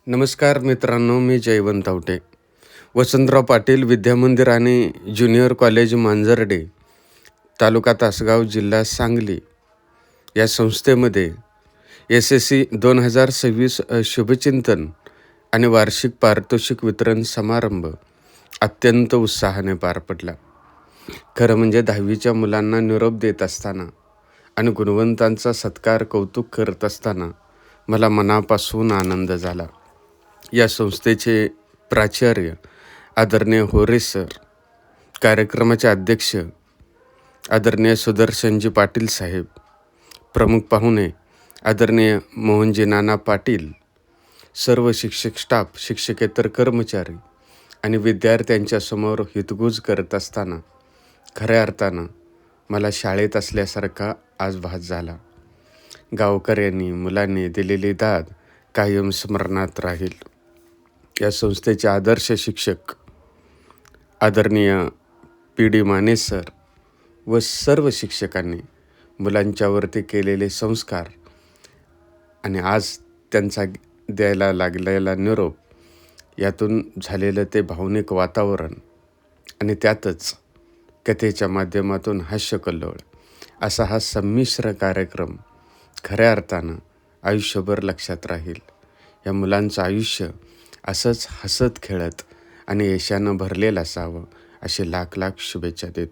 नमस्कार मित्रांनो, मी जयवंत आवटे. वसंतराव पाटील विद्यामंदिर आणि ज्युनियर कॉलेज मांजर्डे, तालुका तासगाव, जिल्हा सांगली या संस्थेमध्ये SSC 2026 शुभचिंतन आणि वार्षिक पारितोषिक वितरण समारंभ अत्यंत उत्साहाने पार पडला. खरं म्हणजे 10वीच्या मुलांना निरोप देत असताना आणि गुणवंतांचा सत्कार कौतुक करत असताना मला मनापासून आनंद झाला. या संस्थेचे प्राचार्य आदरणीय होरे सर, कार्यक्रमाचे अध्यक्ष आदरणीय सुदर्शनजी पाटील साहेब, प्रमुख पाहुणे आदरणीय मोहनजी नाना पाटील, सर्व शिक्षक स्टाफ, शिक्षकेतर कर्मचारी आणि विद्यार्थ्यांच्या समोर हितगुज करत असताना खऱ्या अर्थानं मला शाळेत असल्यासारखा आज भास झाला. गावकऱ्यांनी, मुलांनी दिलेली दाद कायम स्मरणात राहील. या संस्थेचे आदर्श शिक्षक आदरणीय PD माने सर व सर्व शिक्षकांनी मुलांच्यावरती केलेले संस्कार आणि आज त्यांचा द्यायला लागलेला निरोप, यातून झालेलं ते भावनिक वातावरण आणि त्यातच कथेच्या माध्यमातून हास्यकल्लोळ असा हा संमिश्र कार्यक्रम खऱ्या अर्थानं आयुष्यभर लक्षात राहील. या मुलांचं आयुष्य असंच हसत खेळत आणि यशानं भरलेलं असावं अशी लाख लाख शुभेच्छा देत